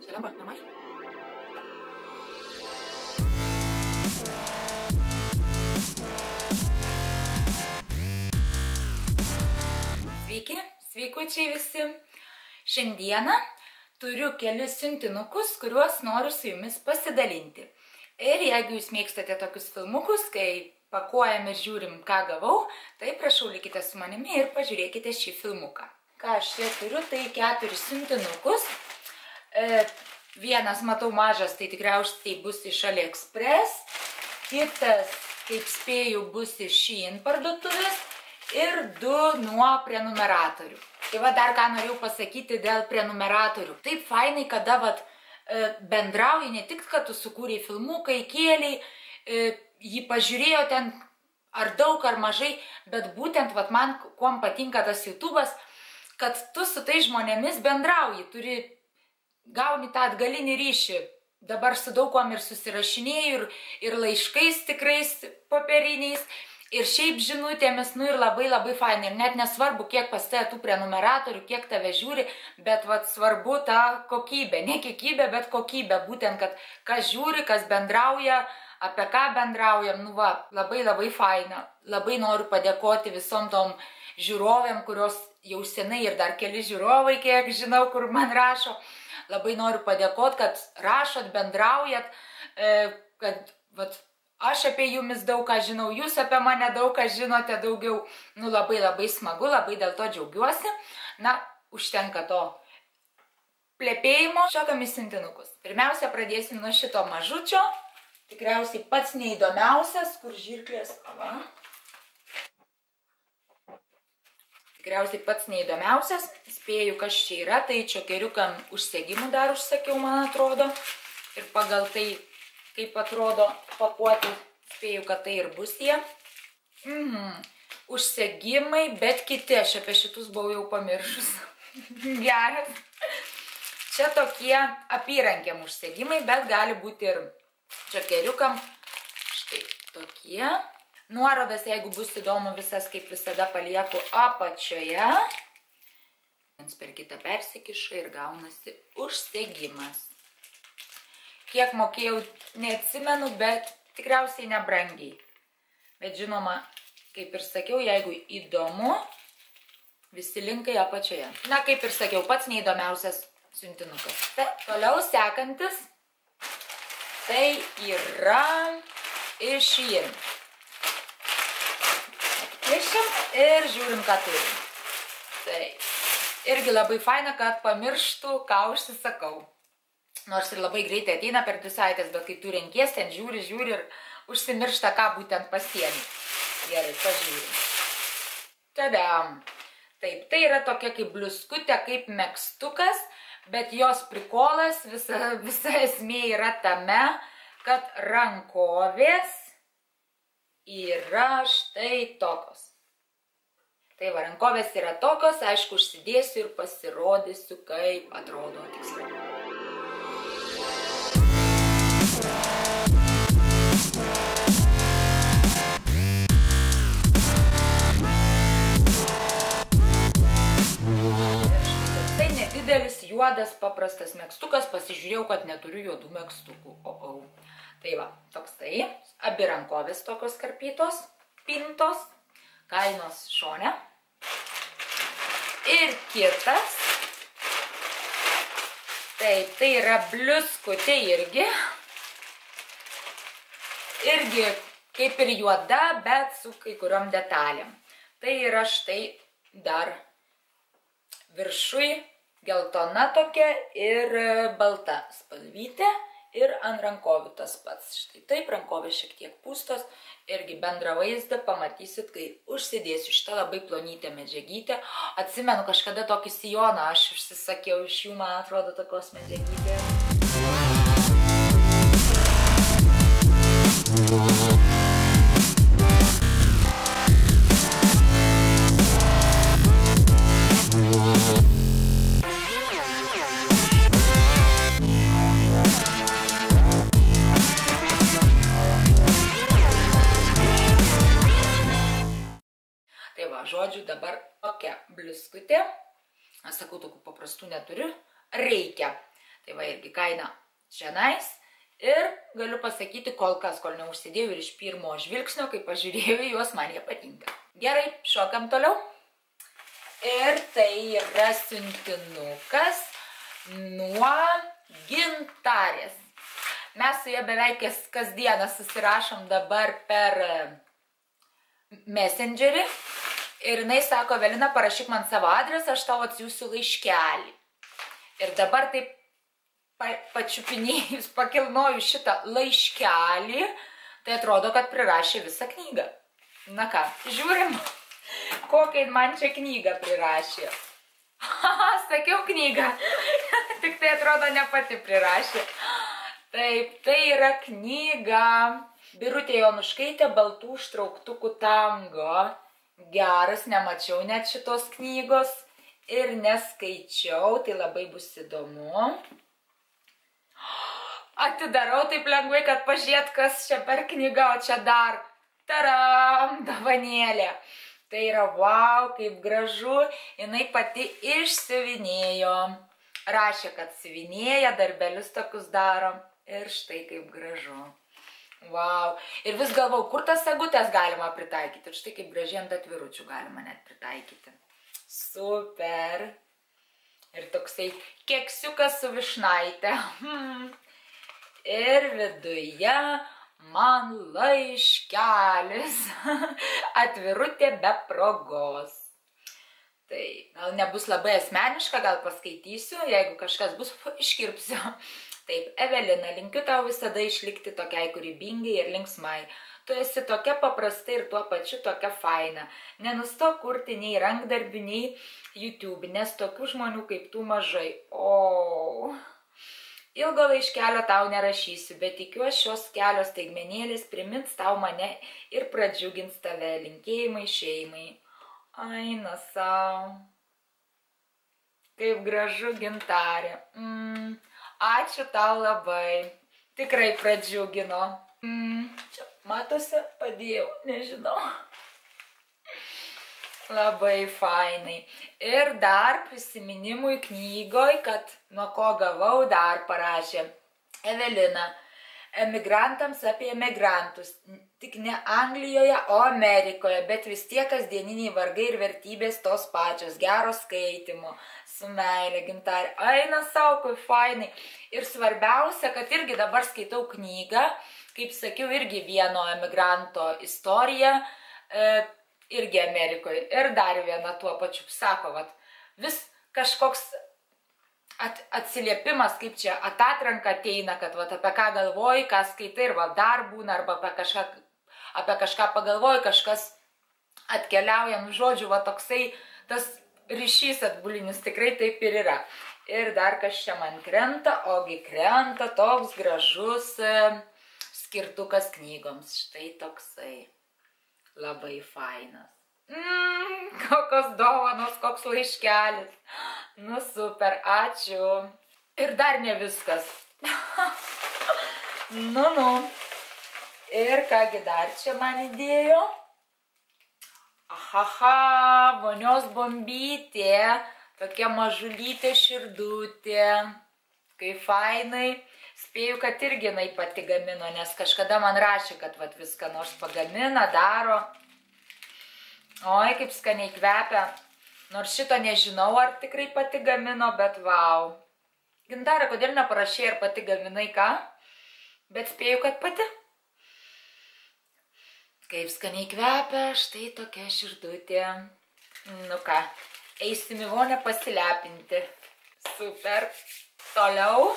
Lemba, normaliai. Sveiki, sveikučiai visi. Šiandieną turiu kelis siuntinukus, kuriuos noriu su jumis pasidalinti. Ir jeigu jūs mėgstate tokius filmukus, kai pakuojam ir žiūrim, ką gavau, tai prašau likite su manimi ir pažiūrėkite šį filmuką. Ką aš čia turiu, tai 4 siuntinukus. Vienas, matau, mažas, tai tikriausiai bus iš AliExpress. Kitas, kaip spėju, bus iš Shein parduotuvės. Ir 2 nuo prenumeratorių. Tai va dar ką norėjau pasakyti dėl prenumeratorių. Taip fainai, kada bendrauji, ne tik, kad tu sukūrei filmuką, įkėlei, jį pažiūrėjo ten ar daug, ar mažai, bet būtent man kuom patinka tas YouTube'as, kad tu su tai žmonėmis bendrauji, gauni tą atgalinį ryšį. Dabar su daug kuom ir susirašinėjau, ir laiškais tikrais popieriniais, ir šiaip žinutėmis, ir labai fainai. Ir net nesvarbu, kiek pas tave tų prenumeratorių, kiek tave žiūri, bet svarbu ta kokybė. Ne kiekybė, bet kokybė. Būtent, kad kas žiūri, kas bendrauja, apie ką bendraujam. Labai faina. Labai noriu padėkoti visom tom žiūrovėm, kurios jau senai ir dar keli žiūrovai, kiek žinau, kur man rašo. Labai noriu padėkoti, kad rašot, bendraujat, kad aš apie jumis daug ką žinau, jūs apie mane daug ką žinote daugiau. Labai smagu, labai dėl to džiaugiuosi. Užtenka to plepėjimo. Šokam į siuntinukus. Pirmiausia, pradėsim nuo šito mažučio. Tikriausiai pats neįdomiausias, kur žirklės. Tikriausiai pats neįdomiausias. Spėju, kas čia yra. Tai čokeriukam užsegimų dar užsakiau, man atrodo. Ir pagal tai, kaip atrodo pakuoti, spėju, kad tai ir bus jie. Užsegimai, bet kiti, aš apie šitus buvau jau pamiršus. Geras. Čia tokie apyrankiam užsegimai, bet gali būti ir čokeriukam. Štai tokie. Nuorodas, jeigu bus įdomu, visas kaip visada palieku apačioje. Per kitą persikiša ir gaunasi užsegimas. Kiek mokėjau, neatsimenu, bet tikriausiai nebrangiai. Bet žinoma, kaip ir sakiau, jeigu įdomu, visi linkai apačioje. Kaip ir sakiau, pats neįdomiausias siuntinukas. Toliau sekantis, tai yra iš Shein. Atkišim ir žiūrim, ką turim. Tai irgi labai faina, kad pamirštų, ką užsisakau. Nors ir labai greitai ateina per 2 savaitės, bet kai tu renkies, ten žiūri ir užsimiršta, ką būtent pasiemi. Gerai, pažiūrim. Tadam! Taip, tai yra tokia kaip bliuskutė, kaip megztukas, bet jos prikolas, visa esmė yra tame, kad rankovės yra štai tokios. Tai rankovės yra tokios, aišku, užsidėsiu ir pasirodysiu, kaip atrodo tiksliau. Tai nedidelis, juodas, paprastas megztukas, pasižiūrėjau, kad neturiu juodų megztukų. Tai va, toks tai, abi rankovės tokios karpytos, pintos, kainos šone. Ir kitas, taip, tai yra bliuskutė irgi kaip ir juoda, bet su kai kuriom detalėm. Tai yra štai dar viršui geltona tokia ir balta spalvytė ir ant rankovių tas pats. Štai taip, rankovės šiek tiek pūstos, irgi bendrą vaizdą pamatysit, kai užsidėsiu šitą labai plonytę medžiagytę. Atsimenu, kažkada tokį sijoną aš užsisakiau iš jų, man atrodo, tokios medžiagytės. Žodžiu, dabar tokia bliuskutė. Aš sakau, tokių paprastų neturiu. Reikia. Tai va irgi kaina čianais. Ir galiu pasakyti kol kas, kol neužsidėjau ir iš pirmo žvilgsnio, kai pažiūrėjau į juos, man jie patinka. Gerai, šokam toliau. Ir tai yra siuntinukas nuo Gintarės. Mes su ja beveik kasdieną susirašom dabar per Messengerį. Ir jinai sako, Evelina, parašyk man savo adresą, aš tau atsiųsiu laiškelį. Ir dabar taip pačiupinėjus, pakilnoju šitą laiškelį, tai atrodo, kad prirašė visą knygą. Na ką, žiūrim, kokią man čia knygą prirašė. Sakiau knygą, tik tai atrodo ne pati prirašė. Taip, tai yra knyga Birutė Jonuškaitė Baltų užtrauktukų tango. Geras, nemačiau net šitos knygos ir neskaičiau, tai labai bus įdomu. Atidarau taip lengvai, kad pažiūrėt, kas čia per knygą, o čia dar, taram, dovanėlė. Tai yra, wow, kaip gražu, jinai pati išsiuvinėjo. Rašė, kad siuvinėja, darbelius tokius daro ir štai kaip gražu. Wow. Ir vis galvau, kur tas sagutės galima pritaikyti. Ir štai kaip gražiai ant atviručių galima net pritaikyti. Super. Ir toksai keksiukas su višnaite. Ir viduje man laiškelis. Atvirutė be progos. Tai gal nebus labai asmeniška, gal paskaitysiu. Jeigu kažkas bus, iškirpsiu. Taip, Evelina, linkiu tau visada išlikti tokiai kūrybingai ir linksmai. Tu esi tokia paprasta ir tuo pačiu tokia faina. Nenustok kurti nei rankdarbių, nei YouTube, nes tokių žmonių kaip tu mažai. O, ilgo laiškelio tau nerašysiu, bet tikiuosi šios kelios staigmenėlės primins tau mane ir pradžiugins tave. Linkėjimai šeimai. Aina sau. Kaip gražu, Gintarė. Ačiū tau labai. Tikrai pradžiugino. Čia matosi, padėjau, nežinau. Labai fainai. Ir dar prisiminimui knygoj, kad nuo ko gavau, dar parašė Evelina. Emigrantams apie emigrantus. Tik ne Anglijoje, o Amerikoje, bet vis tiek kasdieniniai vargai ir vertybės tos pačios. Gero skaitimo. Su meilė, Gintarė. Aina sau, kaip fainai. Ir svarbiausia, kad irgi dabar skaitau knygą, kaip sakiau, irgi vieno emigranto istoriją, irgi Amerikoje. Ir dar viena tuo pačiu sako, vat, vis kažkoks atsiliepimas, kaip čia atatranka ateina, kad vat, apie ką galvoji, ką skaitai, ir vat, dar būna, arba apie kažką pagalvoji, kažkas atkeliauja, nu žodžiu, vat, toksai tas ryšys atbulinis, tikrai taip ir yra. Ir dar kas čia man krenta, ogi krenta toks gražus skirtukas knygoms. Štai toksai. Labai fainas. Kokios dovanos, koks laiškelis. Nu super, ačiū. Ir dar ne viskas. Nu. Ir kągi dar čia man įdėjo. Aha, vonios bombytė, tokia mažulytė širdutė, kaip fainai. Spėju, kad irgi jinai pati gamino, nes kažkada man rašė, kad vat, viską nors pagamina, daro. Oi, kaip skaniai kvepia. Nors šito nežinau, ar tikrai pati gamino, bet vau. Gintarė, kodėl neparašė, ar pati gaminai ką? Bet spėju, kad pati. Kaip skaniai kvepia, štai tokia širdutė. Nu ką, eisim į vonę pasilepinti. Super. Toliau.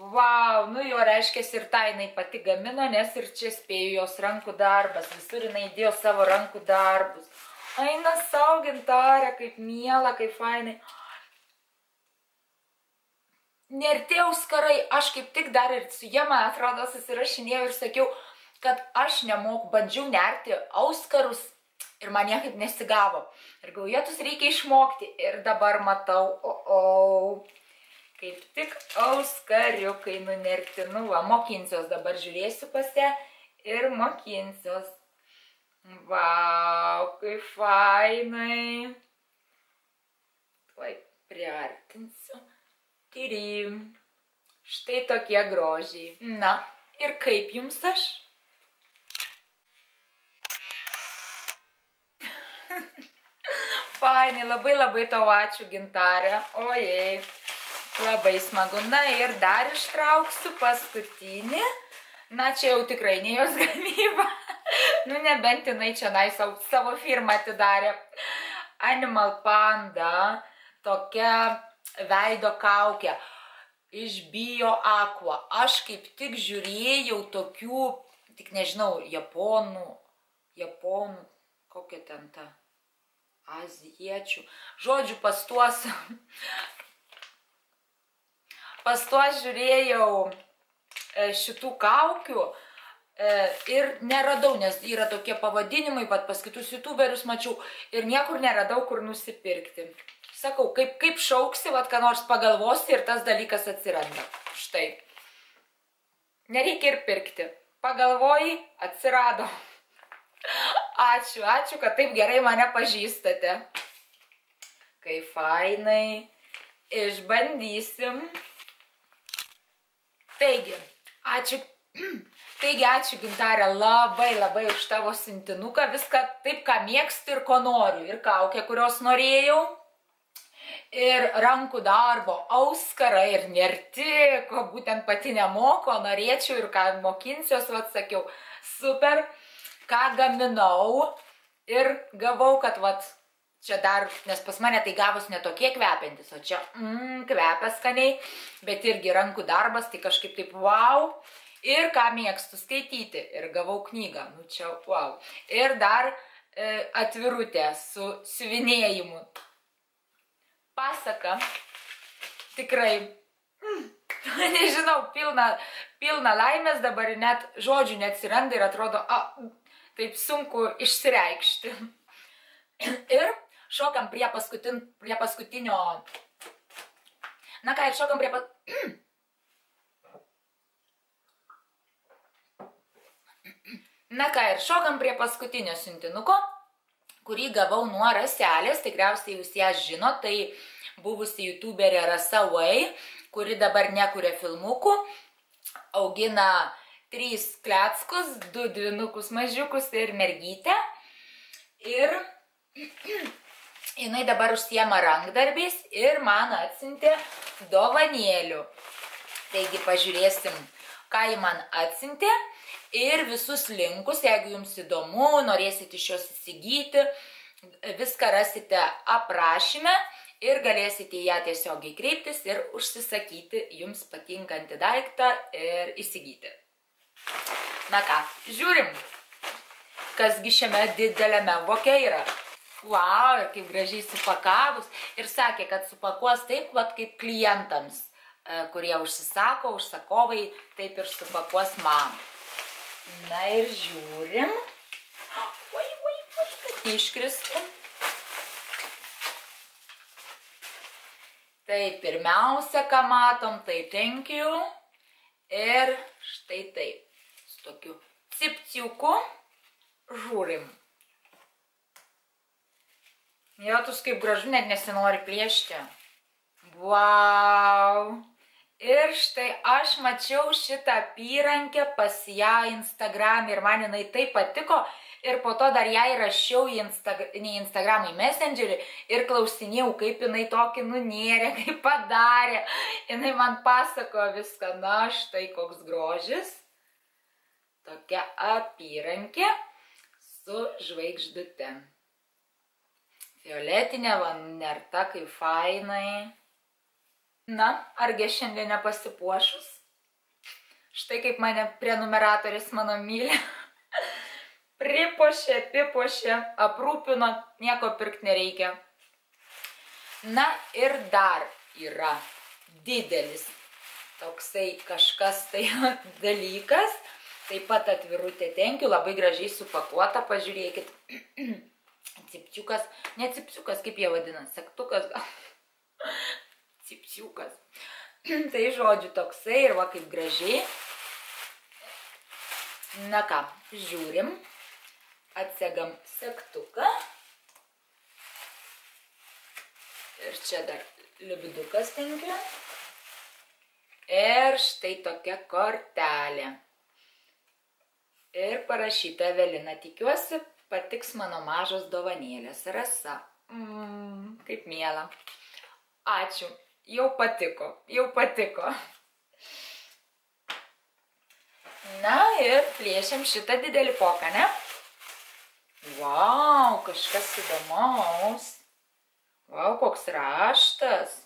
Vau, nu jo reiškia ir tą jinai pati gamino, nes ir čia spėjo jos rankų darbas. Visur jinai įdėjo savo rankų darbus. Aina sau, Gintarė, kaip miela, kaip fainai. Nerti auskarai, aš kaip tik dar ir su jie, man atrodo, susirašinėjau ir sakiau, kad aš nemoku, bandžiau nerti auskarus ir man niekaip nesigavo. Ir gaujėtus reikia išmokti. Ir dabar matau, kaip tik auskariukai nunerti. Nu, va, mokinsiuos dabar, žiūrėsiu pas ją ir mokinsiuos. Vau, kaip fainai. Tuoj priartinsiu. Tyrim. Štai tokie grožiai. Na, ir kaip jums aš? Fainai, labai tau ačiū, Gintarė. Ojei, labai smagu. Na ir dar ištrauksiu paskutinį. Na, čia jau tikrai ne jos gamyba. Nu, nebent jinai čia savo firmą atidarė. Animal Panda, tokia veido kaukė. Iš Bio Aqua. Aš kaip tik žiūrėjau tokių, tik nežinau, japonų, kokia ten ta, azijiečių. Žodžiu, pas tuos žiūrėjau šitų kaukių ir neradau, nes yra tokie pavadinimai, pat pas kitus youtuberius mačiau ir niekur neradau, kur nusipirkti. Sakau, kaip šauksi, ką nors pagalvosi ir tas dalykas atsiranda. Štai. Nereikia ir pirkti. Pagalvoji, atsirado. Ačiū, kad taip gerai mane pažįstate. Kaip fainai. Išbandysim. Taigi, ačiū Gintarė, labai už tavo siuntinuką. Viską taip, ką mėgstu ir ko noriu. Ir kaukę, kurios norėjau. Ir rankų darbo, auskarą ir nerti, ko būtent pati nemoko, norėčiau ir ką mokinsiuos, sakiau, super, ką gaminau ir gavau, kad čia dar, nes pas mane tai gavus netokie kvepiantis, o čia kvepia skaniai, bet irgi rankų darbas, tai kažkaip taip wow, ir ką mėgstu skaityti, ir gavau knygą, nu čia wow, ir dar atvirutė su siuvinėjimu. Pasaka, tikrai, nežinau, pilna laimės dabar, net žodžių neatsiranda ir atrodo, taip sunku išsireikšti. Ir šokam prie paskutinio, na ką, ir šokam prie paskutinio siuntinuko, kurį gavau nuo Raselės, tikriausiai jūs ją žinot, tai buvusi youtuberė Rasa Way, kuri dabar nekuria filmukų, augina 3 kleckus, 2 dvynukus mažiukus ir mergytę. Ir jinai dabar užsiema rankdarbiais ir man atsiuntė dovanėlių. Taigi pažiūrėsim, ką ji man atsiuntė. Ir visus linkus, jeigu jums įdomu, norėsite iš jos įsigyti, viską rasite aprašyme ir galėsite ją tiesiogiai kreiptis ir užsisakyti jums patinkantį daiktą ir įsigyti. Na ką, žiūrim, kasgi šiame dideliame voke yra. Wow, ir kaip gražiai supakavus. Ir sakė, kad supakuos taip, kaip klientams, kurie užsisako, užsakovai, taip ir supakuos man. Na ir žiūrim. Kad iškristų. Tai pirmiausia, ką matom, tai thank you. Ir štai taip. Su tokiu cipciuku. Žiūrim. Jotus kaip gražu, net nesinori plėšti. Wow. Ir štai aš mačiau šitą apyrankę pas ją Instagram ir man jinai taip patiko ir po to dar ją įrašiau į Instagramą, į Messengerį ir klausinėjau, kaip jinai tokį nunėrė, kaip padarė. Jinai man pasakojo viską, na štai koks grožis. Tokia apyrankė su žvaigždute. Violetinė, nerta, kaip fainai. Na, argi šiandien nepasipuošus? Štai kaip mane prenumeratorius mano myli. Pripuošė, apipuošė, aprūpino, nieko pirkti nereikia. Na ir dar yra didelis toksai kažkas tai dalykas. Taip pat atvirutė tenkiu, labai gražiai supakuota, pažiūrėkit. Cipciukas, ne cipciukas, kaip jie vadina, sektukas gal. Cipciukas. Tai žodžiu toksai ir va kaip gražiai. Na ką, žiūrim. Atsegam sektuką. Ir čia dar lipdukas tenkiu. Ir štai tokia kortelė. Ir parašyta Evelina. Tikiuosi, patiks mano mažos dovanėlės. Rasa. Kaip miela. Ačiū. Jau patiko. Jau patiko. Na ir plėšiam šitą didelį poką, ne? Vau, kažkas įdomaus. Vau, koks raštas.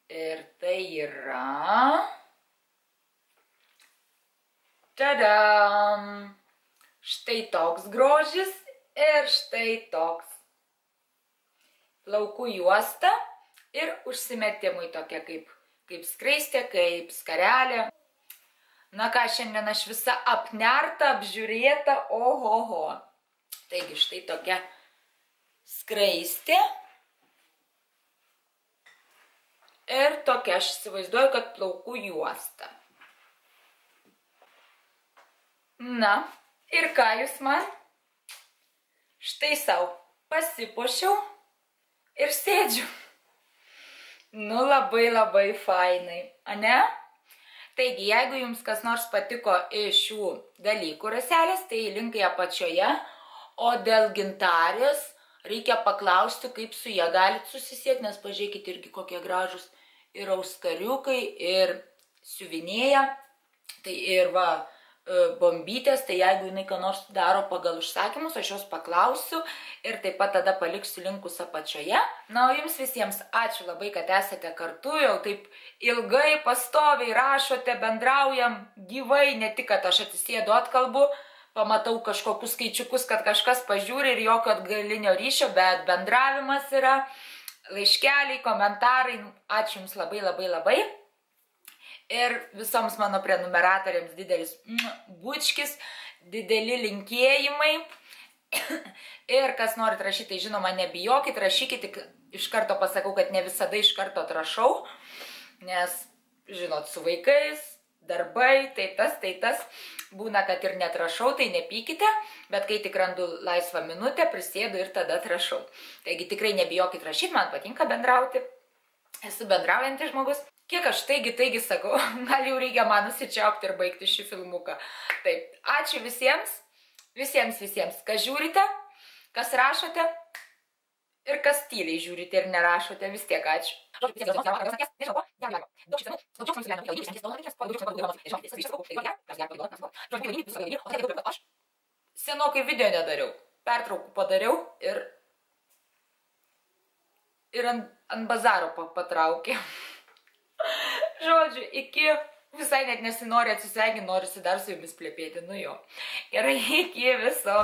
Ir tai yra... Tadam! Štai toks grožis ir štai toks. Plaukų juosta ir užsimetimui tokia kaip skraistė, kaip skarelė. Na ką, šiandien aš visa apnerta, apžiūrėta, ohoho. Taigi štai tokia skraistė. Ir tokia, aš įsivaizduoju, kad plaukų juosta. Na, ir ką jūs man? Štai sau pasipuošiau ir sėdžiu. Nu, labai fainai, ane? Taigi, jeigu jums kas nors patiko iš šių dalykų raselės, tai linkai apačioje, o dėl gintarės reikia paklausti, kaip su ją galit susisiekti, nes pažiūrėkite irgi kokie gražus ir auskariukai, ir siuvinėja, tai ir va, bombytės, tai jeigu jinai ką nors daro pagal užsakymus, aš jos paklausiu ir taip pat tada paliksiu linkus apačioje. Na, o jums visiems ačiū labai, kad esate kartu, jau taip ilgai, pastoviai rašote, bendraujam gyvai, ne tik, kad aš atsisėdu atkalbu, pamatau kažkokius skaičiukus, kad kažkas pažiūri ir jokio atgalinio ryšio, bet bendravimas yra, laiškeliai, komentarai, ačiū jums labai. Ir visoms mano prenumeratoriams didelis bučkis, dideli linkėjimai. Ir kas norit rašyti, tai žinoma, nebijokit, rašykit, tik iš karto pasakau, kad ne visada iš karto atrašau, nes, žinot, su vaikais, darbai, tai tas, būna, kad ir netrašau, tai nepykite, bet kai tik randu laisvą minutę, prisėdu ir tada atrašau. Taigi tikrai nebijokit rašyti, man patinka bendrauti, esu bendraujantis žmogus. Kiek aš taigi sakau, gal jau reikia man nusičiaupti ir baigti šį filmuką. Taip, ačiū visiems, kas žiūrite, kas rašote ir kas tyliai žiūrite ir nerašote, vis tiek ačiū. Senokai video nedariau, pertraukų padariau ir ant bazaro patraukė. Žodžiu, visai net nesinori atsisveikinti, norisi dar su jumis plepėti, nu jo. Gerai, iki viso.